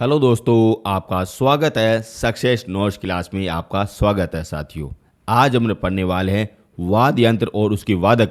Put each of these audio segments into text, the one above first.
Hello दोस्तों, आपका स्वागत है सक्सेस नॉलेज क्लास में। आपका स्वागत है साथियों। आज हम पढ़ने वाले हैं वाद्य यंत्र और उसके वादक,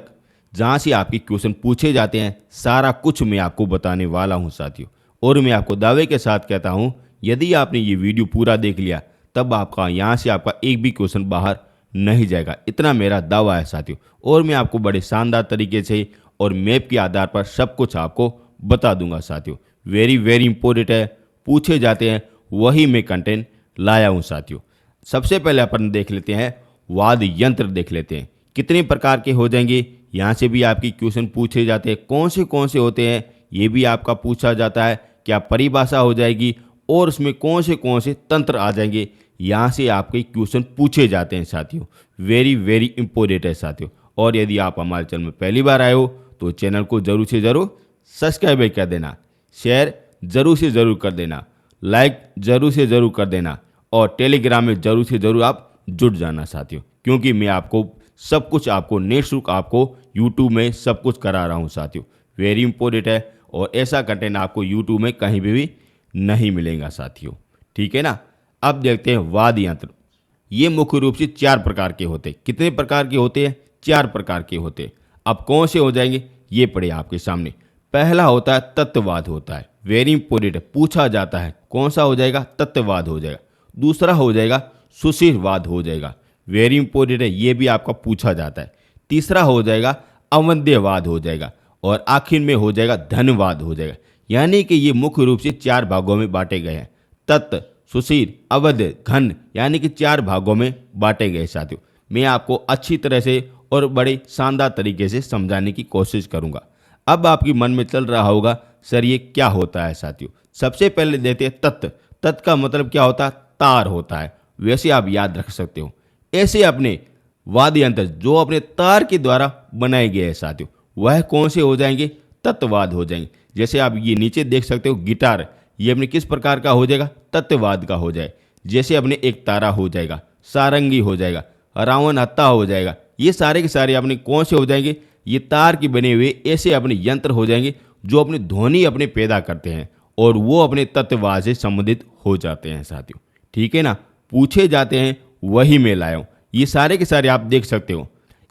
जहां से आपके क्वेश्चन पूछे जाते हैं। सारा कुछ मैं आपको बताने वाला हूं साथियों। और मैं आपको दावे के साथ कहता हूं, यदि आपने ये वीडियो पूरा देख लिया तब आपका यहाँ से आपका एक भी क्वेश्चन बाहर नहीं जाएगा, इतना मेरा दावा है साथियों। और मैं आपको बड़े शानदार तरीके से और मैप के आधार पर सब कुछ आपको बता दूंगा साथियों। वेरी वेरी इंपॉर्टेंट है, पूछे जाते हैं वही मैं कंटेंट लाया हूं साथियों। सबसे पहले अपन देख लेते हैं वाद्य यंत्र, देख लेते हैं कितने प्रकार के हो जाएंगे। यहाँ से भी आपकी क्वेश्चन पूछे जाते हैं, कौन से होते हैं ये भी आपका पूछा जाता है। क्या परिभाषा हो जाएगी और उसमें कौन से तंत्र आ जाएंगे, यहाँ से आपके क्वेश्चन पूछे जाते हैं साथियों। वेरी वेरी इंपॉर्टेंट है साथियों। और यदि आप हमारे चैनल में पहली बार आए हो तो चैनल को जरूर से ज़रूर सब्सक्राइब कर देना, शेयर जरूर से ज़रूर कर देना, लाइक जरूर से ज़रूर कर देना, और टेलीग्राम में जरूर से ज़रूर आप जुड़ जाना साथियों। क्योंकि मैं आपको सब कुछ आपको निःशुल्क आपको यूट्यूब में सब कुछ करा रहा हूँ साथियों। वेरी इंपॉर्टेंट है, और ऐसा कंटेंट आपको यूट्यूब में कहीं भी नहीं मिलेगा साथियों। ठीक है ना। अब देखते हैं वाद्य यंत्र। ये मुख्य रूप से 4 प्रकार के होते हैं। कितने प्रकार के होते हैं? 4 प्रकार के होते हैं। अब कौन से हो जाएंगे ये पढ़े आपके सामने। पहला होता है तत्ववाद होता है। वेरी इंपॉर्टेंट है, पूछा जाता है कौन सा हो जाएगा? तत्ववाद हो जाएगा। दूसरा हो जाएगा सुशीलवाद हो जाएगा। वेरी इंपॉर्टेंट है, ये भी आपका पूछा जाता है। तीसरा हो जाएगा अवंध्यवाद हो जाएगा। और आखिर में हो जाएगा धनवाद हो जाएगा। यानी कि ये मुख्य रूप से 4 भागों में बांटे गए हैं। तत्व, सुशील, अवध, घन, यानी कि 4 भागों में बांटे गए साथियों। मैं आपको अच्छी तरह से और बड़े शानदार तरीके से समझाने की कोशिश करूंगा। अब आपके मन में चल रहा होगा सर ये क्या होता है साथियों। सबसे पहले देते हैं तत्व। तत्व का मतलब क्या होता है? तार होता है। वैसे आप याद रख सकते हो। ऐसे अपने वाद्य यंत्र जो अपने तार के द्वारा बनाए गए हैं साथियों, वह कौन से हो जाएंगे? तत्ववाद हो जाएंगे। जैसे आप ये नीचे देख सकते हो गिटार, ये अपने किस प्रकार का हो जाएगा? तत्ववाद का हो जाए। जैसे अपने एक तारा हो जाएगा, सारंगी हो जाएगा, रावण हत्ता हो जाएगा। ये सारे के सारे अपने कौन से हो जाएंगे? ये तार के बने हुए ऐसे अपने यंत्र हो जाएंगे जो अपनी ध्वनि अपने पैदा करते हैं, और वो अपने तत्ववाद से संबंधित हो जाते हैं साथियों। ठीक है ना। पूछे जाते हैं वही मैं लाया हूँ। ये सारे के सारे आप देख सकते हो।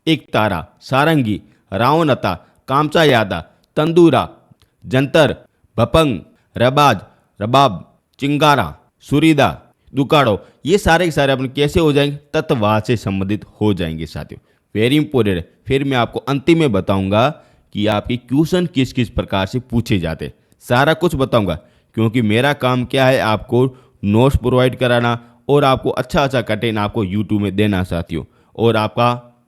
एक तारा, सारंगी, रावणता, कामचा यादा, तंदूरा, जंतर, भपंग, रबाज, रबाब, चिंगारा, सुरीदा, दुकाड़ो, ये सारे के सारे अपने कैसे हो जाएंगे? तत्ववाद से संबंधित हो जाएंगे साथियों। वेरी इंपॉर्टेंट है। फिर मैं आपको अंतिम में बताऊंगा कि आपके क्वेश्चन किस किस प्रकार से पूछे जाते हैं। सारा कुछ बताऊंगा, क्योंकि मेरा काम क्या है? आपको नोट्स प्रोवाइड कराना और आपको अच्छा कंटेंट आपको यूट्यूब में देना साथियों। और आपका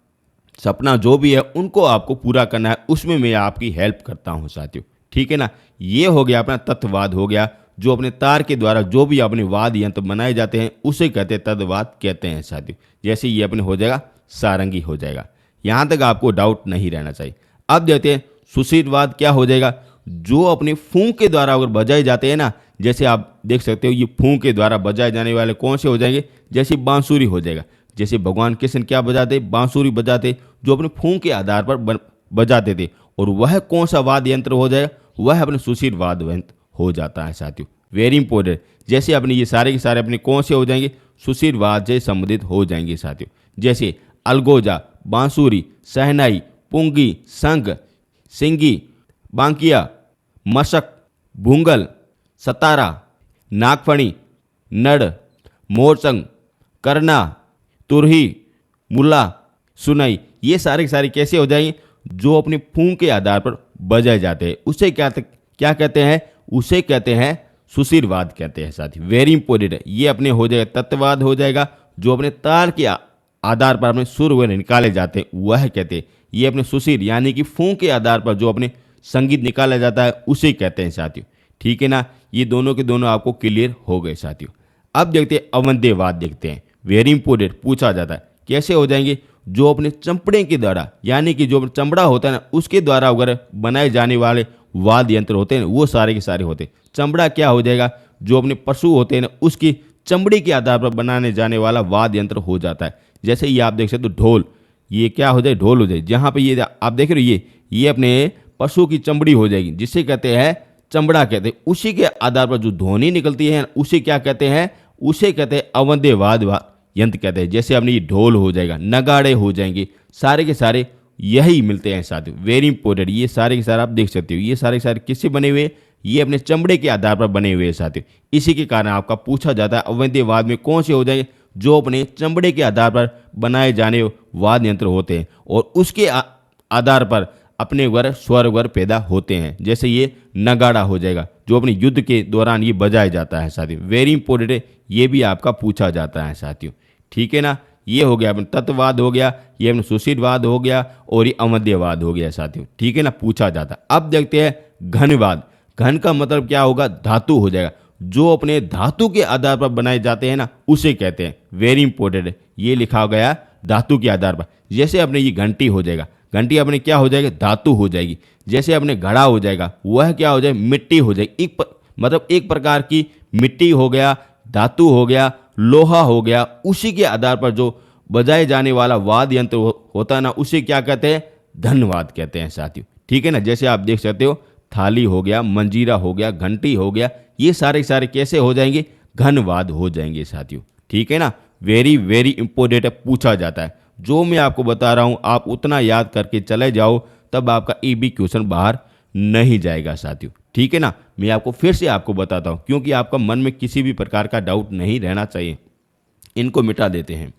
सपना जो भी है उनको आपको पूरा करना है, उसमें मैं आपकी हेल्प करता हूं साथियों। ठीक है ना। ये हो गया अपना तत्ववाद हो गया, जो अपने तार के द्वारा जो भी अपने वाद्य यंत्र बनाए जाते हैं उसे कहते हैं तत्ववाद कहते हैं साथियों। जैसे ये अपने हो जाएगा सारंगी हो जाएगा। यहाँ तक आपको डाउट नहीं रहना चाहिए। अब देखते हैं सुशीलवाद क्या हो जाएगा। जो अपने फूंक के द्वारा अगर बजाए जाते हैं ना, जैसे आप देख सकते हो ये फूंक के द्वारा बजाए जाने वाले कौन से हो जाएंगे? जैसे बांसुरी हो जाएगा। जैसे भगवान कृष्ण क्या बजाते? बांसुरी बजाते, जो अपने फूंक के आधार पर बजाते थे। और वह कौन सा वाद्य यंत्र हो जाएगा? वह अपने सुशील वाद्य यंत्र हो जाता है साथियों। Very important. जैसे अपने ये सारे के सारे अपने कौन से हो जाएंगे? सुशील वाद्य से संबंधित हो जाएंगे साथियों। जैसे अलगोजा, बांसुरी, सहनाई, पुंगी, शंख, सिंगी, बांकिया, मशक, भूंगल, सतारा, नागफणी, नड़, मोरचंग, करना, तुरही, मुला, सुनई, ये सारे के सारे कैसे हो जाएंगे? जो अपने फूंक के आधार पर बजाए जाते हैं उसे क्या कहते हैं? उसे कहते हैं सुशीलवाद कहते हैं साथी। वेरी इंपॉर्टेंट है। ये अपने हो जाएगा तत्ववाद हो जाएगा, जो अपने तार के आधार पर अपने सुर व निकाले जाते हैं वह कहते हैं। ये अपने सुशील यानी कि फूंक के आधार पर जो अपने संगीत निकाला जाता है उसे कहते हैं साथियों। ठीक है ना। ये दोनों के दोनों आपको क्लियर हो गए साथियों। अब देखते हैं अवंध्यवाद देखते हैं। वेरी इंपॉर्टेंट, पूछा जाता है कैसे हो जाएंगे? जो अपने चमड़े के द्वारा, यानी कि जो चमड़ा होता है ना उसके द्वारा अगर बनाए जाने वाले वाद्य यंत्र होते हैं वो सारे के सारे होते हैं। चमड़ा क्या हो जाएगा? जो अपने पशु होते हैं ना उसकी चमड़ी के आधार पर बनाने जाने वाला वाद्य यंत्र हो जाता है। जैसे ये आप देख सकते हो ढोल, ये क्या हो जाए? ढोल हो जाए। जहाँ पे ये आप देख रहे हो ये अपने पशु की चमड़ी हो जाएगी, जिसे कहते हैं चमड़ा कहते हैं। उसी के आधार पर जो ध्वनि निकलती है उसे क्या कहते हैं, उसे कहते हैं अवंत्य वाद्य यंत्र कहते हैं। जैसे अपने ये ढोल हो जाएगा, नगाड़े हो जाएंगे, सारे के सारे यही मिलते हैं साथियों। वेरी इंपॉर्टेंट, ये सारे के सारे आप देख सकते हो, ये सारे के सारे किससे बने हुए, ये अपने चमड़े के आधार पर बने हुए हैं साथियों। इसी के कारण आपका पूछा जाता है अवंत्य वाद्य में कौन से हो जाएंगे, जो अपने चमड़े के आधार पर बनाए जाने वाद्य यंत्र होते हैं और उसके आधार पर अपने स्वर वर पैदा होते हैं। जैसे ये नगाड़ा हो जाएगा, जो अपने युद्ध के दौरान ये बजाया जाता है साथियों। वेरी इंपॉर्टेंट है, ये भी आपका पूछा जाता है साथियों। ठीक है ना, ये हो गया अपने तत्ववाद हो गया, ये अपने सुशीलवाद हो गया और ये अवंत्यवाद हो गया साथियों। ठीक है ना, पूछा जाता। अब देखते हैं घनवाद। घन का मतलब क्या होगा, धातु हो जाएगा, जो अपने धातु के आधार पर बनाए जाते हैं ना उसे कहते हैं। वेरी इंपॉर्टेंट है, ये लिखा गया धातु के आधार पर। जैसे अपने ये घंटी हो जाएगा, घंटी अपने क्या हो जाएगा, धातु हो जाएगी। जैसे अपने घड़ा हो जाएगा, वह क्या हो जाए, मिट्टी हो जाएगी। मतलब एक प्रकार की मिट्टी हो गया, धातु हो गया, लोहा हो गया। उसी के आधार पर जो बजाए जाने वाला वाद्य यंत्र होता है ना उसे क्या कहते हैं, धनवाद कहते हैं साथियों। ठीक है ना, जैसे आप देख सकते हो थाली हो गया, मंजीरा हो गया, घंटी हो गया, ये सारे सारे कैसे हो जाएंगे, घनवाद हो जाएंगे साथियों। ठीक है ना, वेरी वेरी इंपॉर्टेंट है, पूछा जाता है। जो मैं आपको बता रहा हूं आप उतना याद करके चले जाओ, तब आपका एक भी क्वेश्चन बाहर नहीं जाएगा साथियों। ठीक है ना, मैं आपको फिर से आपको बताता हूं, क्योंकि आपका मन में किसी भी प्रकार का डाउट नहीं रहना चाहिए। इनको मिटा देते हैं,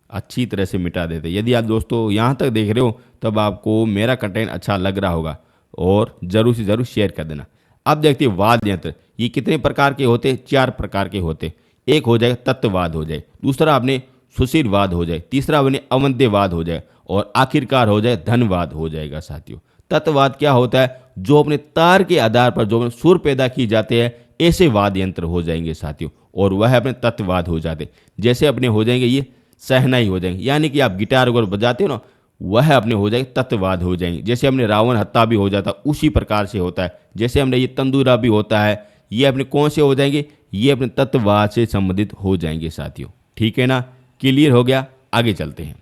अच्छी तरह से मिटा देते हैं। यदि आप दोस्तों यहाँ तक देख रहे हो तब आपको मेरा कंटेंट अच्छा लग रहा होगा और ज़रूर से ज़रूर शेयर कर देना। अब देखते हैं वाद्य यंत्र, ये कितने प्रकार के होते हैं, 4 प्रकार के होते हैं। एक हो जाएगा तत्ववाद हो जाए, दूसरा आपने सुशीलवाद हो जाए, तीसरा अपने अवंत्यवाद हो जाए और आखिरकार हो जाए धनवाद हो जाएगा साथियों। तत्ववाद क्या होता है, जो अपने तार के आधार पर जो सुर पैदा किए जाते हैं ऐसे वाद्य यंत्र हो जाएंगे साथियों, और वह अपने तत्ववाद हो जाते। जैसे अपने हो जाएंगे ये सहनाई हो जाएंगे, यानी कि आप गिटार वगैरह बजाते हो ना, वह अपने हो जाएंगे तत्ववाद हो जाएंगे। जैसे हमने रावण हत्ता भी हो जाता, उसी प्रकार से होता है। जैसे हमने ये तंदूरा भी होता है, ये अपने कौन से हो जाएंगे, ये अपने तत्ववाद से संबंधित हो जाएंगे साथियों। ठीक है ना, क्लियर हो गया, आगे चलते हैं।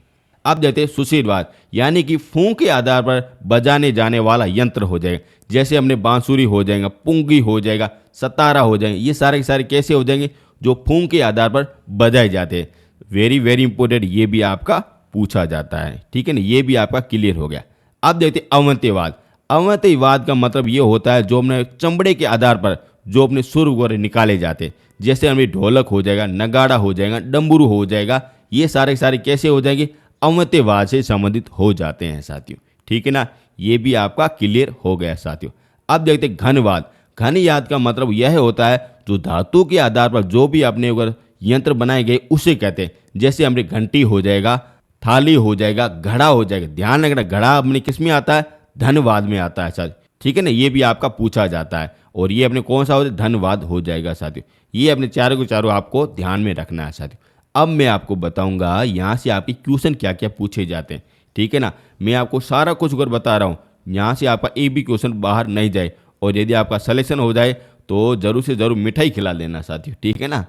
अब देखते हैं सुशीलवाद, यानी कि फूंक के आधार पर बजाने जाने वाला यंत्र हो जाएगा। जैसे हमने बांसुरी हो जाएगा, पुंगी हो जाएगा, सतारा हो जाएंगे, ये सारे के सारे कैसे हो जाएंगे, जो फूंक के आधार पर बजाए जाते हैं। वेरी वेरी इंपॉर्टेंट, ये भी आपका पूछा जाता है। ठीक है ना, ये भी आपका क्लियर हो गया। अब देखते हैं अवंत्यवाद। अवंत्यवाद का मतलब ये होता है जो अपने चमड़े के आधार पर जो अपने सुर वगैरह निकाले जाते हैं। जैसे हमें ढोलक हो जाएगा, नगाड़ा हो जाएगा, डमरू हो जाएगा, ये सारे सारे कैसे हो जाएंगे, अवंत्यवाद से संबंधित हो जाते हैं साथियों। ठीक है ना, ये भी आपका क्लियर हो गया साथियों। अब देखते हैं घनवाद। घनवाद का मतलब यह होता है जो धातु के आधार पर जो भी अपने अगर यंत्र बनाए गए उसे कहते हैं। जैसे हमारी घंटी हो जाएगा, थाली हो जाएगा, घड़ा हो जाएगा। ध्यान रखना, घड़ा अपने किस में आता है, धनवाद में आता है साथियों। ठीक है ना, ये भी आपका पूछा जाता है और ये अपने कौन सा होता है, धनवाद हो जाएगा साथियों। ये अपने चारों के चारों आपको ध्यान में रखना है साथियों। अब मैं आपको बताऊंगा यहाँ से आपके क्वेश्चन क्या क्या पूछे जाते हैं। ठीक है ना, मैं आपको सारा कुछ अगर बता रहा हूँ, यहाँ से आपका एक भी क्वेश्चन बाहर नहीं जाए, और यदि आपका सिलेक्शन हो जाए तो जरूर से जरूर मिठाई खिला देना साथियों। ठीक है ना,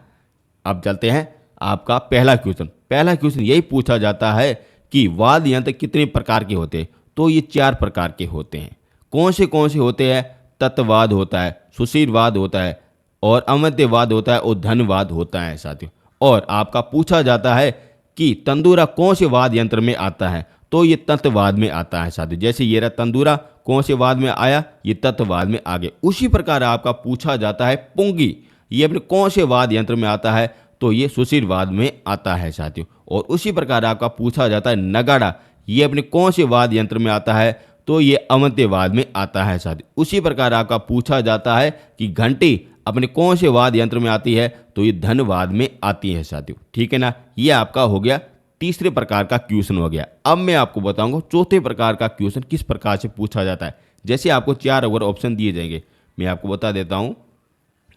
अब चलते हैं आपका पहला क्वेश्चन। पहला क्वेश्चन यही पूछा जाता है कि वाद्य यंत्र कितने प्रकार के होते हैं। तो ये 4 प्रकार के होते हैं। कौन से होते हैं, तत्ववाद होता है, सुशीलवाद होता है और अवंत्यवाद होता है और धनवाद होता है साथियों। और आपका पूछा जाता है कि तंदूरा कौन से वाद्य यंत्र में आता है, तो ये तत्ववाद में आता है साथियों। जैसे ये रहा तंदूरा, कौन से वाद्य में आया, ये तत्ववाद में आ गया। उसी प्रकार आपका पूछा जाता है पुंगी, ये अपने कौन से वाद्य यंत्र में आता है, तो ये सुशीलवाद में आता है साथियों। और उसी प्रकार आपका पूछा जाता है नगाड़ा, ये अपने कौन से वाद्य यंत्र में आता है, तो ये अवंत्यवाद में आता है साथियों। उसी प्रकार आपका पूछा जाता है कि घंटी अपने कौन से वाद्य यंत्र में आती है, तो ये धनवाद में आती है साथियों। ठीक है ना, ये आपका हो गया तीसरे प्रकार का क्वेश्चन हो गया। अब मैं आपको बताऊंगा चौथे प्रकार का क्वेश्चन किस प्रकार से पूछा जाता है। जैसे आपको 4 अगर ऑप्शन दिए जाएंगे, मैं आपको बता देता हूं।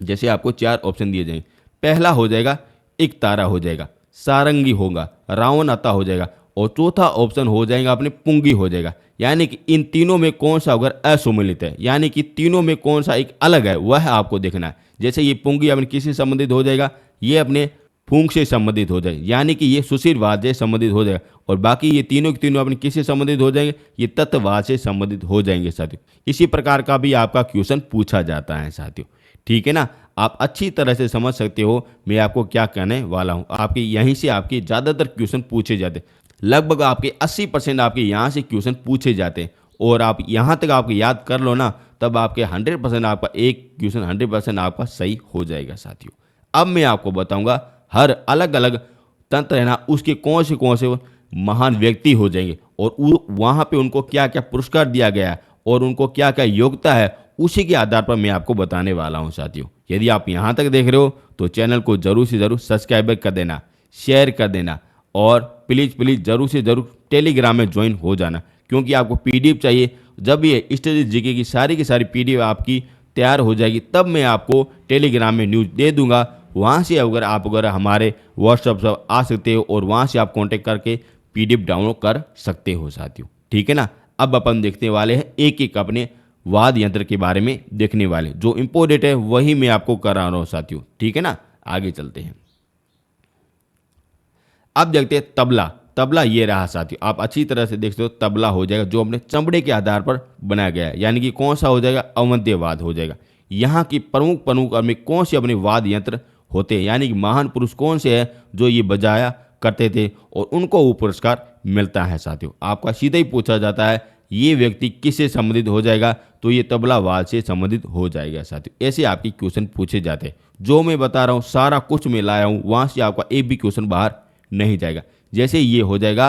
जैसे आपको 4 ऑप्शन दिए जाएंगे, पहला हो जाएगा एक तारा हो जाएगा, सारंगी होगा, रावण आता हो जाएगा, और चौथा ऑप्शन हो जाएगा अपने पुंगी हो जाएगा। यानी कि इन तीनों में कौन सा अगर असुमिलित है, यानी कि तीनों में कौन सा एक अलग है, वह आपको देखना है। जैसे ये पुंगी अपने किससे संबंधित हो जाएगा, ये अपने फूंक से संबंधित हो जाए, यानी कि ये सुशीलवाद से संबंधित हो जाएगा। और बाकी ये तीनों के तीनों अपने किससे संबंधित हो जाएंगे, ये तत्ववाद से संबंधित हो जाएंगे साथियों। इसी प्रकार का भी आपका क्वेश्चन पूछा जाता है साथियों, ठीक है ना। आप अच्छी तरह से समझ सकते हो मैं आपको क्या कहने वाला हूँ। आपके यहीं से आपके ज़्यादातर क्वेश्चन पूछे जाते हैं, लगभग आपके 80% आपके यहाँ से क्वेश्चन पूछे जाते हैं। और आप यहाँ तक आपको याद कर लो ना, तब आपके 100% आपका एक क्वेश्चन 100% आपका सही हो जाएगा साथियों। अब मैं आपको बताऊंगा हर अलग अलग तंत्र है ना, उसके कौन से महान व्यक्ति हो जाएंगे और वहाँ पे उनको क्या क्या पुरस्कार दिया गया है और उनको क्या क्या योग्यता है, उसी के आधार पर मैं आपको बताने वाला हूँ साथियों। यदि आप यहाँ तक देख रहे हो तो चैनल को जरूर से ज़रूर सब्सक्राइब कर देना, शेयर कर देना और प्लीज़ ज़रूर से ज़रूर टेलीग्राम में ज्वाइन हो जाना, क्योंकि आपको पीडीएफ चाहिए। जब ये स्टडी जीके की सारी पीडीएफ आपकी तैयार हो जाएगी तब मैं आपको टेलीग्राम में न्यूज़ दे दूंगा। वहाँ से अगर हमारे व्हाट्सएप से आ सकते हो और वहाँ से आप कांटेक्ट करके पीडीएफ डाउनलोड कर सकते हो साथियों, ठीक है ना। अब अपन देखने वाले हैं एक एक अपने वाद्य यंत्र के बारे में देखने वाले, जो इम्पोर्टेंट है वही मैं आपको करा रहा हूँ साथियों, ठीक है ना। आगे चलते हैं। अब देखते हैं तबला। तबला ये रहा साथियों, आप अच्छी तरह से देखते हो तबला हो जाएगा जो अपने चमड़े के आधार पर बनाया गया है, यानी कि कौन सा हो जाएगा, अवंत्यवाद हो जाएगा। यहाँ की प्रमुख में कौन से अपने वाद्य यंत्र होते हैं, यानी कि महान पुरुष कौन से हैं जो ये बजाया करते थे और उनको वो पुरस्कार मिलता है साथियों। आपका सीधा ही पूछा जाता है ये व्यक्ति किससे संबंधित हो जाएगा, तो ये तबलावाद से संबंधित हो जाएगा साथियों। ऐसे आपके क्वेश्चन पूछे जाते हैं। जो मैं बता रहा हूँ सारा कुछ मैं लाया हूँ, वहाँ से आपका एक भी क्वेश्चन बाहर नहीं जाएगा। जैसे ये हो जाएगा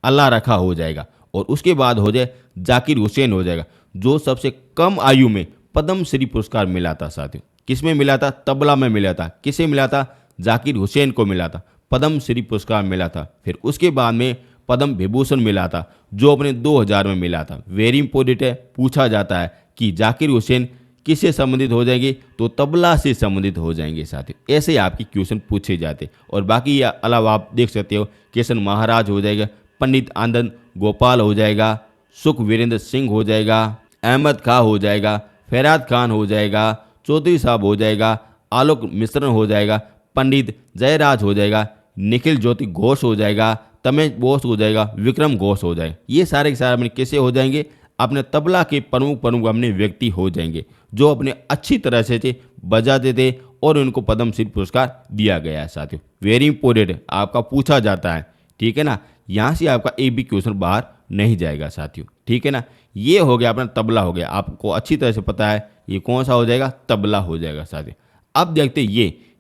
अल्लाह रखा हो जाएगा और उसके बाद हो जाए जाकिर हुसैन हो जाएगा, जो सबसे कम आयु में पद्म श्री पुरस्कार मिला था साथियों। किस में मिला था, तबला में मिला था। किसे मिला था, जाकिर हुसैन को मिला था, पद्म श्री पुरस्कार मिला था। फिर उसके बाद में पद्म विभूषण मिला था जो अपने 2000 में मिला था। वेरी इंपॉर्टेंट है, पूछा जाता है कि जाकिर हुसैन किससे संबंधित हो जाएंगे, तो तबला से संबंधित हो जाएंगे साथियों। ऐसे आपके क्वेश्चन पूछे जाते। और बाकी ये अलावा आप देख सकते हो किशन महाराज हो जाएगा, पंडित आनंद गोपाल हो जाएगा, सुख वीरेंद्र सिंह हो जाएगा, अहमद खां हो जाएगा, फैराद खान हो जाएगा, चौधरी साहब हो जाएगा, आलोक मिश्रण हो जाएगा, पंडित जयराज हो जाएगा, निखिल ज्योति घोष हो जाएगा, तमेश बोस हो जाएगा, विक्रम घोष हो जाएगा। ये सारे के सारे अपने कैसे हो जाएंगे, अपने तबला के प्रमुख अपने व्यक्ति हो जाएंगे जो अपने अच्छी तरह से बजाते थे और उनको पद्म श्री पुरस्कार दिया गया है साथियों। वेरी इंपॉर्टेंट, आपका पूछा जाता है, ठीक है ना। यहाँ से आपका एक भी क्वेश्चन बाहर नहीं जाएगा साथियों, ठीक है ना। ये हो गया अपना तबला हो गया, आपको अच्छी तरह से पता है ये कौन सा हो जाएगा, तबला हो जाएगा साथियों। अब देखते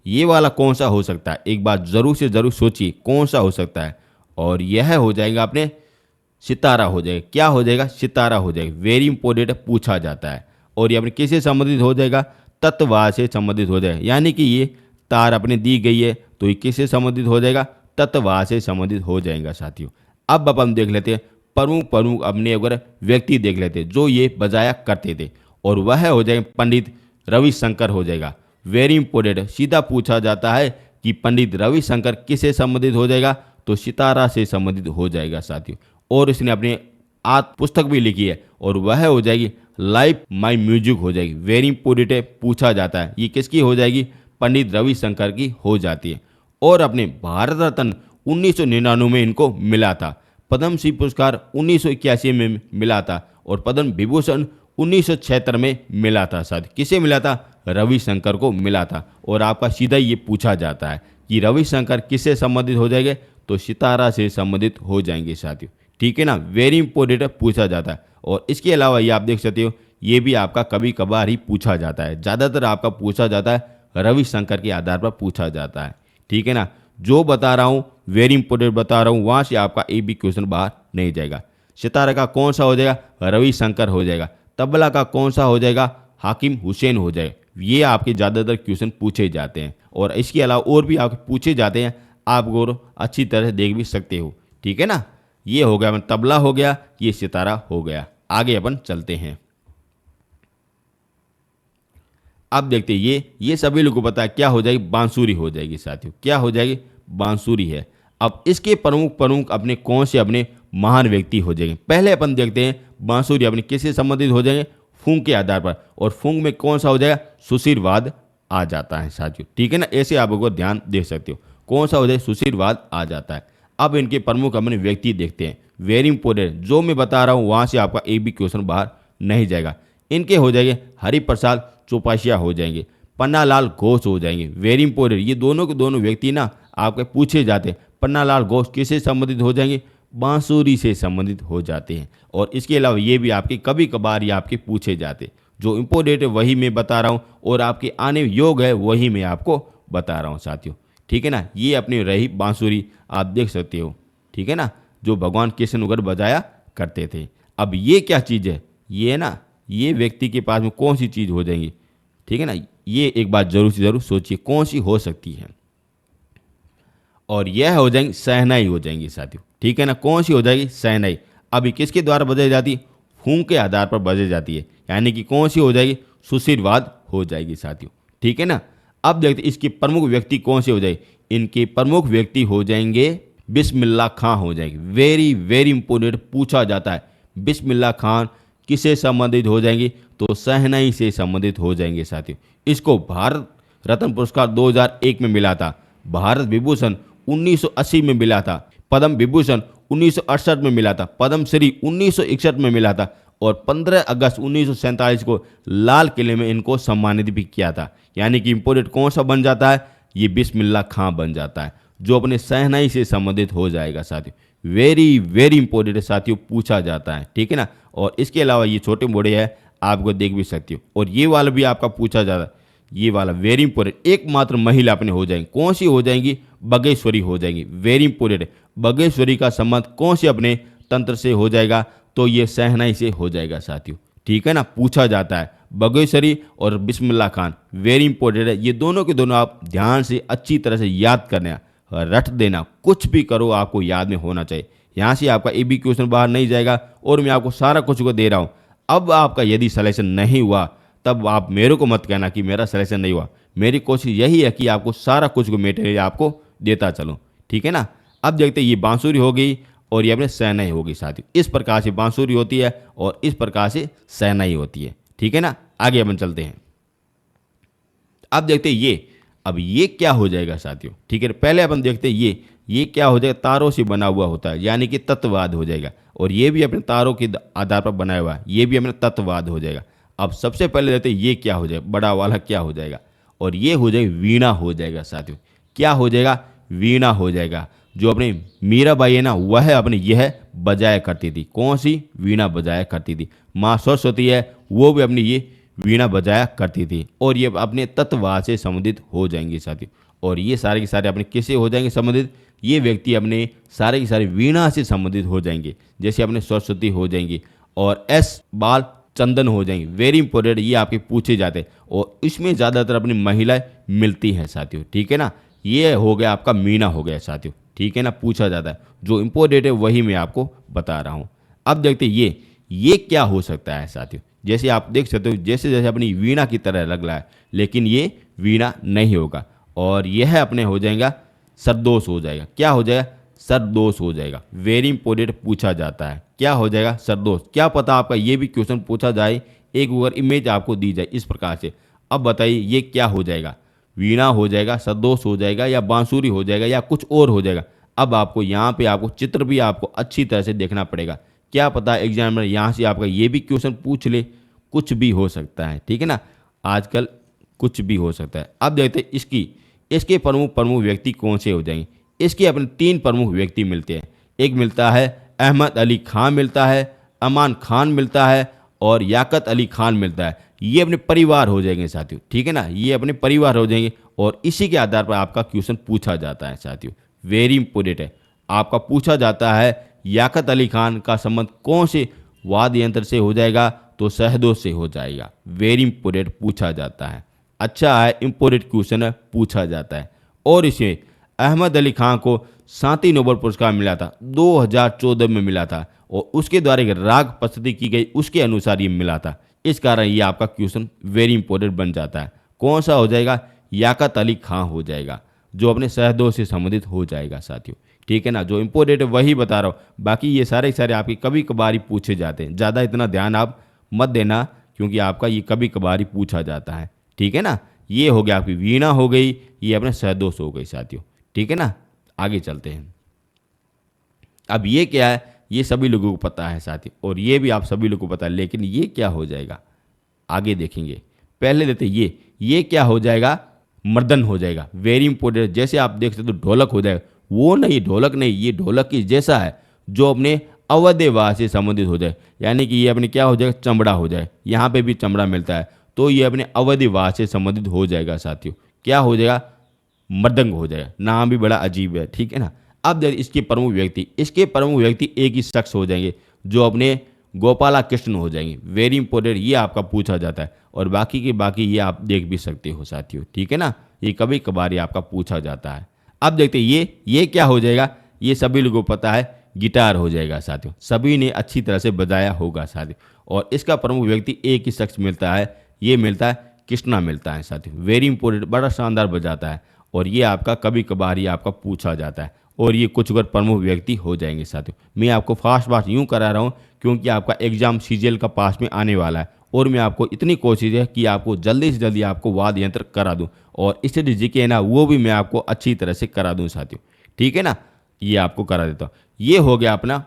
ये वाला कौन सा हो सकता है, एक बात जरूर से जरूर सोचिए कौन सा हो सकता है। और यह हो जाएगा अपने सितारा हो जाएगा। क्या हो जाएगा, सितारा हो जाएगा। वेरी इंपॉर्टेंट, पूछा जाता है। और ये अपने किससे संबंधित हो जाएगा, तत्ववाद से संबंधित हो जाएगा। यानी कि ये तार अपने दी गई है तो ये किससे संबंधित हो जाएगा, तत्ववाद से संबंधित हो जाएगा साथियों। अब अपन देख लेते हैं प्रमुख अपने अगर व्यक्ति देख लेते हैं जो ये बजाया करते थे, और वह हो जाएगा पंडित रविशंकर हो जाएगा। वेरी इंपॉर्टेंट, सीधा पूछा जाता है कि पंडित रविशंकर किससे संबंधित हो जाएगा, तो सितारा से संबंधित हो जाएगा साथियों। और इसने अपने पुस्तक भी लिखी है और वह हो जाएगी लाइफ माई म्यूजिक हो जाएगी। वेरी इंपॉर्टेंट है, पूछा जाता है ये किसकी हो जाएगी, पंडित रविशंकर की हो जाती है। और अपने भारत रत्न 1999 में इनको मिला था, पद्म श्री पुरस्कार 1981 में मिला था और पद्म विभूषण 1976 में मिला था। साथ किसे मिला था, रविशंकर को मिला था। और आपका सीधा ये पूछा जाता है कि रविशंकर किससे संबंधित हो जाएंगे, तो सितारा से संबंधित हो जाएंगे साथियों, ठीक है ना। वेरी इंपॉर्टेंट, पूछा जाता है। और इसके अलावा ये आप देख सकते हो ये भी आपका कभी कभार ही पूछा जाता है, ज़्यादातर आपका पूछा जाता है रविशंकर के आधार पर पूछा जाता है, ठीक है ना। जो बता रहा हूँ वेरी इंपॉर्टेंट बता रहा हूँ, वहाँ से आपका एक भी क्वेश्चन बाहर नहीं जाएगा। सितारा का कौन सा हो जाएगा, रविशंकर हो जाएगा। तबला का कौन सा हो जाएगा, हाकिम हुसैन हो जाएगा। ये आपके ज़्यादातर क्वेश्चन पूछे जाते हैं। और इसके अलावा और भी आपके पूछे जाते हैं, आप और अच्छी तरह से देख भी सकते हो, ठीक है ना। ये हो गया तबला हो गया, ये सितारा हो गया। आगे अपन चलते हैं। अब देखते हैं ये सभी लोगों को पता है क्या हो जाएगी, बांसुरी हो जाएगी साथियों। क्या हो जाएगी, बांसुरी है। अब इसके प्रमुख अपने कौन से अपने महान व्यक्ति हो जाएंगे। पहले अपन देखते हैं बांसुरी अपने किससे संबंधित हो जाएंगे, फूंक के आधार पर। और फूंक में कौन सा हो जाएगा, सुशीलवाद आ जाता है साथियों, ठीक है ना। ऐसे आप लोगों को ध्यान दे सकते हो। कौन सा हो जाए, सुशीलवाद आ जाता है। अब इनके प्रमुख अपने व्यक्ति देखते हैं, वेरी इंपॉर्टेंट, जो मैं बता रहा हूँ वहाँ से आपका एक भी क्वेश्चन बाहर नहीं जाएगा। इनके हो जाएंगे हरिप्रसाद चौपासिया हो जाएंगे, पन्नालाल घोष हो जाएंगे, वेरी इंपॉर्टेंट। ये दोनों के दोनों व्यक्ति ना आपके पूछे जाते हैं। पन्नालाल घोष किससे संबंधित हो जाएंगे, बांसुरी से संबंधित हो जाते हैं। और इसके अलावा ये भी आपके कभी कभार ये आपके पूछे जाते हैं। जो इम्पोर्टेंट है वही मैं बता रहा हूँ और आपके आने योग है वही मैं आपको बता रहा हूँ साथियों, ठीक है ना। ये अपनी रही बांसुरी, आप देख सकते हो, ठीक है ना, जो भगवान कृष्ण बजाया करते थे। अब ये क्या चीज़ है, ये है ना, ये व्यक्ति के पास में कौन सी चीज़ हो जाएंगी, ठीक है ना। ये एक बात जरूर से जरूर सोचिए कौन सी हो सकती है, और यह हो जाएंगी शहनाई हो जाएंगी साथियों, ठीक है ना। कौन सी हो जाएगी, शहनाई। अभी किसके द्वारा बजाई जाती है, फूंक के आधार पर बजाई जाती है, यानी कि कौन सी हो जाएगी, सुशीलवाद हो जाएगी साथियों, ठीक है ना। अब देखते इसके प्रमुख व्यक्ति कौन से हो जाएंगे, इनके प्रमुख व्यक्ति हो जाएंगे बिस्मिल्लाह खां हो जाएंगे। वेरी वेरी इंपोर्टेंट पूछा जाता है, बिस्मिल्लाह खान किससे संबंधित हो जाएंगे, तो शहनाई से संबंधित हो जाएंगे साथियों। इसको भारत रत्न पुरस्कार 2001 में मिला था, भारत विभूषण 1980 में मिला था, पद्म विभूषण 1968 में मिला था, पद्म श्री 1961 में मिला था, और 15 अगस्त 1947 को लाल किले में इनको सम्मानित भी किया था। यानी कि इम्पोर्टेंट कौन सा बन जाता है, ये बिस्मिल्लाह खां बन जाता है, जो अपने शहनाई से संबंधित हो जाएगा साथियों। वेरी वेरी इंपॉर्टेंट साथियों, पूछा जाता है, ठीक है ना। और इसके अलावा ये छोटे मोटे है, आपको देख भी सकती हो, और ये वाला भी आपका पूछा जाता है, ये वाला वेरी इंपॉर्टेंट। एकमात्र महिला अपने हो जाएंगी, कौन सी हो जाएंगी, बगेश्वरी हो जाएंगी, वेरी इंपॉर्टेंट। बगेश्वरी का संबंध कौन से अपने तंत्र से हो जाएगा, तो ये शहनाई से हो जाएगा साथियों, ठीक है ना। पूछा जाता है बगेश्वरी और बिस्मिल्लाह खान, वेरी इंपॉर्टेंट है। ये दोनों के दोनों आप ध्यान से अच्छी तरह से याद करना, रट देना, कुछ भी करो आपको याद में होना चाहिए। यहाँ से आपका ए बी क्वेश्चन बाहर नहीं जाएगा, और मैं आपको सारा कुछ को दे रहा हूँ। अब आपका यदि सिलेक्शन नहीं हुआ तब आप मेरे को मत कहना कि मेरा सिलेक्शन नहीं हुआ। मेरी कोशिश यही है कि आपको सारा कुछ को मटेरियल आपको देता चलूँ, ठीक है ना। अब देखते ये बांसुरी हो गई और ये अपने शहनाई होगी साथियों। इस प्रकार से बांसुरी होती है और इस प्रकार से शहनाई होती है, ठीक है ना। आगे अपन चलते हैं। अब देखते हैं ये, अब ये क्या हो जाएगा साथियों, ठीक है। पहले अपन देखते हैं ये क्या हो जाएगा, तारों से बना हुआ होता है, यानी कि तत्ववाद हो जाएगा। और ये भी अपने तारों के आधार पर बनाया हुआ है, ये भी अपने तत्ववाद हो जाएगा। अब सबसे पहले देखते हैं ये क्या हो जाएगा, बड़ा वाला क्या हो जाएगा, और ये हो जाएगा वीणा हो जाएगा साथियों। क्या हो जाएगा, वीणा हो जाएगा। जो अपने मीराबाई है ना, वह अपने यह बजाया करती थी, कौन सी, वीणा बजाया करती थी। माँ सरस्वती है, वो भी अपनी ये वीणा बजाया करती थी, और ये अपने तत्ववाद से संबंधित हो जाएंगे साथियों। और ये सारे के सारे अपने किससे हो जाएंगे संबंधित, ये व्यक्ति अपने सारे के सारे वीणा से संबंधित हो जाएंगे। जैसे अपने सरस्वती हो जाएंगी और एस बाल चंदन हो जाएंगे, वेरी इंपॉर्टेंट, ये आपके पूछे जाते हैं। और इसमें ज़्यादातर अपनी महिलाएं मिलती हैं साथियों, ठीक है ना। ये हो गया आपका मीणा हो गया साथियों, ठीक है ना, पूछा जाता है। जो इंपॉर्टेंट है वही मैं आपको बता रहा हूँ। अब देखते ये क्या हो सकता है साथियों। जैसे आप देख सकते हो, जैसे जैसे अपनी वीणा की तरह लग रहा है, लेकिन ये वीणा नहीं होगा। और यह अपने हो जाएगा सरदोष हो जाएगा। क्या हो जाएगा, सरदोष हो जाएगा, वेरी इंपॉर्टेंट पूछा जाता है। क्या हो जाएगा, सरदोष। क्या पता आपका ये भी क्वेश्चन पूछा जाए, एक अगर इमेज आपको दी जाए इस प्रकार से। अब बताइए ये क्या हो जाएगा, वीणा हो जाएगा, सरदोष हो जाएगा, या बांसुरी हो जाएगा, या कुछ और हो जाएगा। अब आपको यहाँ पे आपको चित्र भी आपको अच्छी तरह से देखना पड़ेगा। क्या पता एग्जामिनर यहाँ से आपका ये भी क्वेश्चन पूछ ले, कुछ भी हो सकता है, ठीक है ना। आजकल कुछ भी हो सकता है। अब देखते हैं इसके प्रमुख व्यक्ति कौन से हो जाएंगे। इसके अपने 3 प्रमुख व्यक्ति मिलते हैं। एक मिलता है अहमद अली खान मिलता है, अमान खान मिलता है, और याकत अली खान मिलता है। ये अपने परिवार हो जाएंगे साथियों, ठीक है ना, ये अपने परिवार हो जाएंगे। और इसी के आधार पर आपका क्वेश्चन पूछा जाता है साथियों, वेरी इंपॉर्टेंट है। आपका पूछा जाता है याकत अली खान का संबंध कौन से वाद्य यंत्र से हो जाएगा, तो सहदोष से हो जाएगा, वेरी इंपॉर्टेंट पूछा जाता है। अच्छा है, इंपॉर्टेंट क्वेश्चन है, पूछा जाता है। और इसे अहमद अली खान को शांति नोबेल पुरस्कार मिला था, 2014 में मिला था, और उसके द्वारा एक राग प्रस्तुति की गई, उसके अनुसार ये मिला था। इस कारण ये आपका क्वेश्चन वेरी इंपॉर्टेंट बन जाता है। कौन सा हो जाएगा, याकत अली खान हो जाएगा, जो अपने सहदोष से संबंधित हो जाएगा साथियों, ठीक है ना। जो इंपॉर्टेंट है वही बता रहा हूँ, बाकी ये सारे आपके कभी कभार ही पूछे जाते हैं। ज़्यादा इतना ध्यान आप मत देना, क्योंकि आपका ये कभी कभार ही पूछा जाता है, ठीक है ना। ये हो गया आपकी वीणा हो गई, ये अपने सहदोष हो गई साथियों, ठीक है ना। आगे चलते हैं। अब ये क्या है, ये सभी लोगों को पता है साथी, और ये भी आप सभी लोगों को पता है, लेकिन ये क्या हो जाएगा आगे देखेंगे। पहले देते ये क्या हो जाएगा, मर्दन हो जाएगा। Very important. जैसे आप देख सकते हो ढोलक हो जाएगा, वो नहीं, ढोलक नहीं, ये ढोलक की जैसा है जो अपने अवध्यवास से संबंधित हो जाए, यानी कि ये अपने क्या हो जाएगा, चमड़ा हो जाए। यहाँ पे भी चमड़ा मिलता है, तो ये अपने अवध्यवास से संबंधित हो जाएगा साथियों। क्या हो जाएगा, मृदंग हो जाएगा। नाम भी बड़ा अजीब है, ठीक है ना। अब देखिए इसके प्रमुख व्यक्ति एक ही शख्स हो जाएंगे जो अपने गोपाला कृष्ण हो जाएंगे। वेरी इंपॉर्टेंट, ये आपका पूछा जाता है, और बाकी के बाकी ये आप देख भी सकते हो साथियों, ठीक है ना। ये कभी कभार ये आपका पूछा जाता है। अब देखते हैं ये क्या हो जाएगा, ये सभी लोगों को पता है, गिटार हो जाएगा साथियों। सभी ने अच्छी तरह से बजाया होगा साथियों, और इसका प्रमुख व्यक्ति एक ही शख्स मिलता है, ये मिलता है कृष्णा मिलता है साथियों। वेरी इंपॉर्टेंट, बड़ा शानदार बजाता है, और ये आपका कभी कभार ये आपका पूछा जाता है, और ये कुछ अगर प्रमुख व्यक्ति हो जाएंगे साथियों। मैं आपको फास्ट यूँ करा रहा हूँ क्योंकि आपका एग्जाम सीजीएल का पास में आने वाला है, और मैं आपको इतनी कोशिश है कि आपको जल्दी से जल्दी आपको वाद्य यंत्र करा दूं, और इससे जीके है ना वो भी मैं आपको अच्छी तरह से करा दूं साथियों, ठीक है ना। ये आपको करा देता हूँ। ये हो गया अपना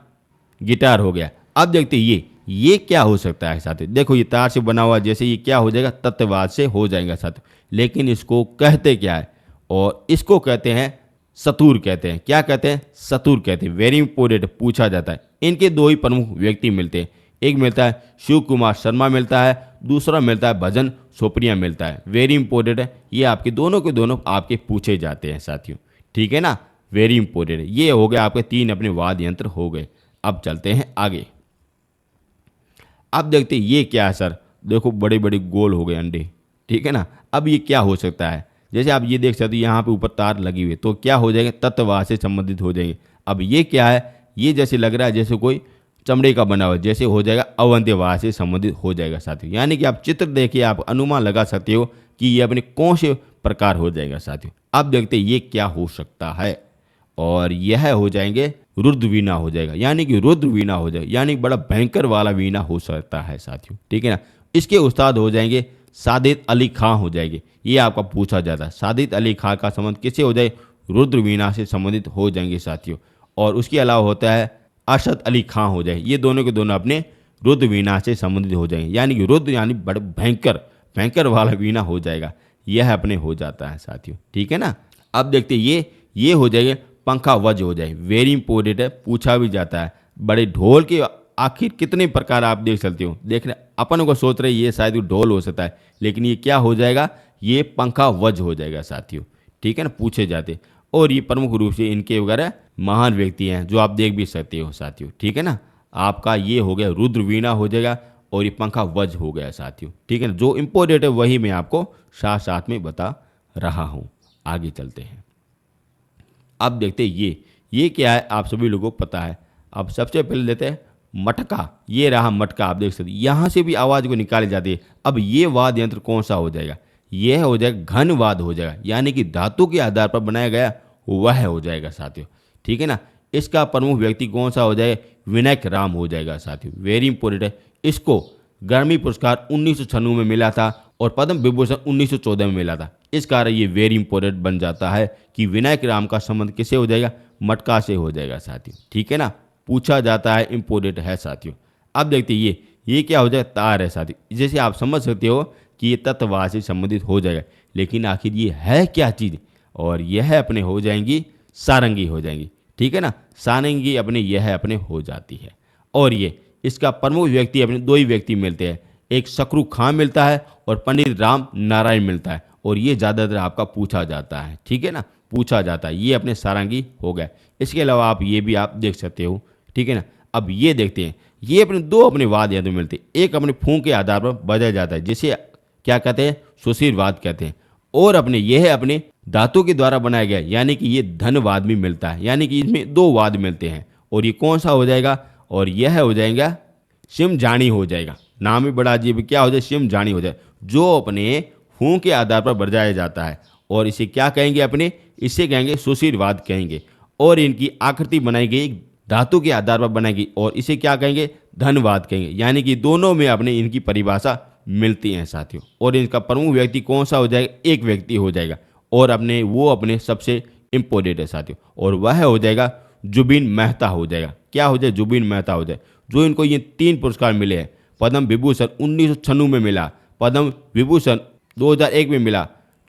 गिटार हो गया। अब देखते हैं ये क्या हो सकता है साथियों। देखो ये तार से बना हुआ, जैसे ये क्या हो जाएगा, तत्ववाद से हो जाएगा साथियों। लेकिन इसको कहते क्या है, और इसको कहते हैं सतूर कहते हैं। क्या कहते हैं, सतूर कहते हैं। वेरी इंपॉर्टेंट, पूछा जाता है। इनके दो ही प्रमुख व्यक्ति मिलते हैं, एक मिलता है शिव कुमार शर्मा मिलता है, दूसरा मिलता है भजन सोप्रिया मिलता है। वेरी इंपॉर्टेंट है, ये आपके दोनों के दोनों आपके पूछे जाते हैं साथियों, ठीक है ना। वेरी इंपॉर्टेंट है। ये हो गए आपके तीन अपने वाद्य यंत्र हो गए। अब चलते हैं आगे। अब देखते हैं ये क्या है सर, देखो बड़े बड़े गोल हो गए अंडे, ठीक है ना। अब ये क्या हो सकता है, जैसे आप ये देख सकते हो यहाँ पे ऊपर तार लगी हुई है, तो क्या हो जाएगा, तत्ववाद से संबंधित हो जाएंगे। अब ये क्या है, ये जैसे लग रहा है जैसे कोई चमड़े का बना हुआ, जैसे हो जाएगा अवंत्यवाद से संबंधित हो जाएगा साथियों। यानी कि आप चित्र देखिए, आप अनुमान लगा सकते हो कि ये अपने कौन से प्रकार हो जाएगा साथियों। अब देखते हैं ये क्या हो सकता है, और यह हो जाएंगे रुद्र वीणा हो जाएगा, यानी कि रुद्र वीणा हो जाएगा, यानी बड़ा भयंकर वाला वीणा हो सकता है साथियों, ठीक है ना। इसके उस्ताद हो जाएंगे सादित अली खां हो जाएंगे। ये आपका पूछा जाता है, सादित अली खां का संबंध किससे हो जाए, रुद्र वीणा से संबंधित हो जाएंगे साथियों। और उसके अलावा होता है अरशद अली खां हो जाए, ये दोनों के दोनों अपने रुद्र वीणा से संबंधित हो जाएंगे, यानी कि रुद्र यानी बड़े भयंकर वाला वीणा हो जाएगा, यह अपने हो जाता है साथियों, ठीक है ना। अब देखते ये हो जाएगा पंखा वज हो जाए। वेरी इंपॉर्टेंट है, पूछा भी जाता है। बड़े ढोल के आखिर कितने प्रकार आप देख सकते हो, देखने अपन को सोच रहे ये शायद ढोल हो सकता है, लेकिन ये क्या हो जाएगा, ये पंखा वज हो जाएगा साथियों, ठीक है ना, पूछे जाते। और ये प्रमुख रूप से इनके वगैरह महान व्यक्ति हैं जो आप देख भी सकते हो साथियों, ठीक है ना। आपका ये हो गया रुद्र वीणा हो जाएगा, और ये पंखा वज हो गया साथियों, ठीक है ना। जो इंपॉर्टेंट है वही मैं आपको साथ साथ में बता रहा हूँ। आगे चलते हैं। अब देखते हैं ये क्या है, आप सभी लोगों को पता है। अब सबसे पहले लेते हैं मटका। ये रहा मटका, आप देख सकते हैं यहाँ से भी आवाज़ को निकाली जाती है। अब ये वाद्य यंत्र कौन सा हो जाएगा, यह हो जाएगा घन वाद हो जाएगा, यानी कि धातु के आधार पर बनाया गया वह हो जाएगा साथियों, ठीक है ना। इसका प्रमुख व्यक्ति कौन सा हो जाएगा, विनायक राम हो जाएगा साथियों। वेरी इंपॉर्टेंट है। इसको ग्रामी पुरस्कार 1996 में मिला था, और पद्म विभूषण 1914 में मिला था। इस कारण ये वेरी इंपॉर्टेंट बन जाता है कि विनायक राम का संबंध किससे हो जाएगा, मटका से हो जाएगा साथियों, ठीक है ना। पूछा जाता है, इंपॉर्टेंट है साथियों। अब देखते हैं ये क्या हो जाएगा, तार है साथियों। जैसे आप समझ सकते हो कि ये तत्ववाद से संबंधित हो जाएगा, लेकिन आखिर ये है क्या चीज़, और यह अपने हो जाएंगी सारंगी हो जाएंगी, ठीक है ना। सारंगी अपने यह अपने हो जाती है। और ये इसका प्रमुख व्यक्ति अपने दो ही व्यक्ति मिलते हैं, एक शकरू खां मिलता है और पंडित राम नारायण मिलता है, और ये ज़्यादातर आपका पूछा जाता है, ठीक है ना, पूछा जाता है। ये अपने सारंगी हो गया। इसके अलावा आप ये भी आप देख सकते हो, ठीक है ना। अब ये देखते हैं, ये अपने दो अपने वाद्य यंत्र मिलते हैं। एक अपने फूंक के आधार पर बजाया जाता है, जिसे क्या कहते हैं, सुशीरवाद कहते हैं। और अपने यह अपने धातु के द्वारा बनाया गया, यानी कि ये धनवाद भी मिलता है, यानी कि इसमें दो वाद मिलते हैं। और ये कौन सा हो जाएगा, और यह हो जाएगा शिमझाणी हो जाएगा। नाम भी बड़ा अजीब, क्या हो जाए, शिमझाणी हो जाए, जो अपने फूंक के आधार पर बजाया जाता है। और इसे क्या कहेंगे, अपने इसे कहेंगे सुशीरवाद कहेंगे। और इनकी आकृति बनाई गई धातु के आधार पर बनाई गई, और इसे क्या कहेंगे, धनवाद कहेंगे। यानी कि दोनों में अपने इनकी परिभाषा मिलती हैं साथियों। और इनका प्रमुख व्यक्ति कौन सा हो जाएगा, एक व्यक्ति हो जाएगा, और अपने सबसे इम्पोर्टेंट है साथियों, और वह हो जाएगा जुबिन मेहता हो जाएगा। क्या हो जाए? जुबिन मेहता हो जाए। जो इनको ये 3 पुरस्कार मिले हैं, पद्म विभूषण 1996 में मिला, पद्म विभूषण 2001 में मिला,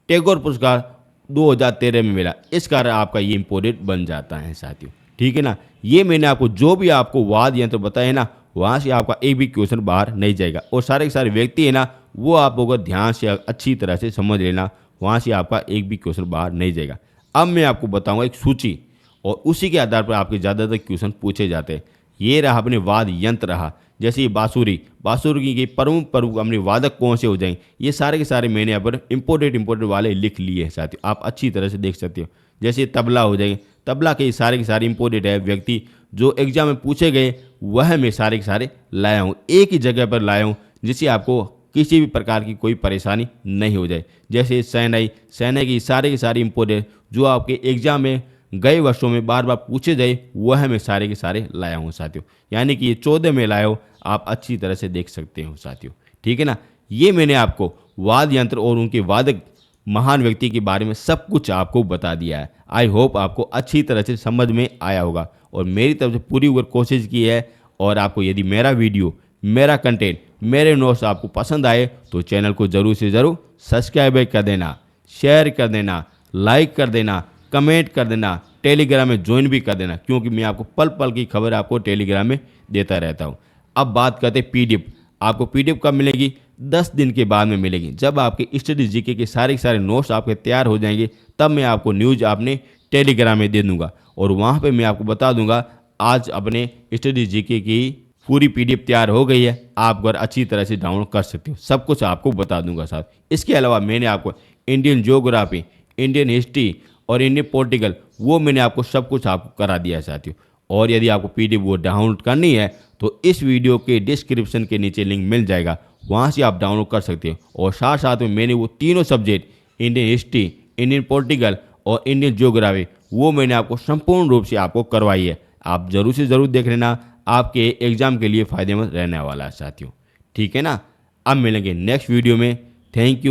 टैगोर पुरस्कार 2013 में मिला। इस कारण आपका ये इम्पोर्टेंट बन जाता है साथियों, ठीक है ना। ये मैंने आपको जो भी आपको वाद यंत्र बताया है ना, वहाँ से आपका एक भी क्वेश्चन बाहर नहीं जाएगा, और सारे के सारे व्यक्ति है ना, वो आप अगर ध्यान से अच्छी तरह से समझ लेना, वहाँ से आपका एक भी क्वेश्चन बाहर नहीं जाएगा। अब मैं आपको बताऊंगा एक सूची, और उसी के आधार पर आपके ज़्यादातर क्वेश्चन पूछे जाते हैं। ये रहा अपने वाद यंत्र रहा, जैसे ये बांसुरी के प्रमुख अपने वादक कौन से हो जाएंगे, ये सारे के सारे मैंने यहाँ पर इंपॉर्टेंट वाले लिख लिए हैं साथियों, आप अच्छी तरह से देख सकते हो। जैसे तबला हो जाएंगे, तबला के सारे के सारे इंपॉर्टेंट है व्यक्ति जो एग्जाम में पूछे गए, वह मैं सारे के सारे लाया हूँ, एक ही जगह पर लाया हूँ, जिससे आपको किसी भी प्रकार की कोई परेशानी नहीं हो जाए। जैसे शहनाई की सारे के सारे इंपॉर्टेंट जो आपके एग्जाम में गए वर्षों में बार बार पूछे जाए, वह मैं सारे के सारे लाया हूँ साथियों। यानी कि ये 14 में लाया हूँ, आप अच्छी तरह से देख सकते हो साथियों, ठीक है ना। ये मैंने आपको वाद यंत्र और उनके वादक महान व्यक्ति के बारे में सब कुछ आपको बता दिया है। आई होप आपको अच्छी तरह से समझ में आया होगा, और मेरी तरफ से पूरी कोशिश की है। और आपको यदि मेरा वीडियो, मेरा कंटेंट, मेरे नोट्स आपको पसंद आए तो चैनल को ज़रूर से ज़रूर सब्सक्राइब कर देना, शेयर कर देना, लाइक कर देना, कमेंट कर देना, टेलीग्राम में ज्वाइन भी कर देना, क्योंकि मैं आपको पल पल की खबर आपको टेलीग्राम में देता रहता हूँ। अब बात करते हैं पीडीएफ। आपको पीडीएफ कब मिलेगी? 10 दिन के बाद में मिलेगी। जब आपके स्टडी जीके के सारे नोट्स आपके तैयार हो जाएंगे, तब मैं आपको न्यूज़ आपने टेलीग्राम में दे दूंगा, और वहाँ पे मैं आपको बता दूंगा आज अपने स्टडी जीके की पूरी पीडीएफ तैयार हो गई है, आप अगर अच्छी तरह से डाउनलोड कर सकते हो, सब कुछ आपको बता दूंगा साथ। इसके अलावा मैंने आपको इंडियन ज्योग्राफी, इंडियन हिस्ट्री और इंडियन पॉलिटिकल, वो मैंने आपको सब कुछ आपको करा दिया है साथियों। और यदि आपको पीडीएफ वो डाउनलोड करनी है तो इस वीडियो के डिस्क्रिप्शन के नीचे लिंक मिल जाएगा, वहाँ से आप डाउनलोड कर सकते हो। और साथ साथ में मैंने वो तीनों subject, Indian history, Indian political और इंडियन ज्योग्राफी, वो मैंने आपको संपूर्ण रूप से आपको करवाई है। आप जरूर से ज़रूर देख लेना, आपके एग्जाम के लिए फ़ायदेमंद रहने वाला है साथियों, ठीक है ना। अब मिलेंगे नेक्स्ट वीडियो में। Thank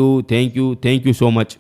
you so much.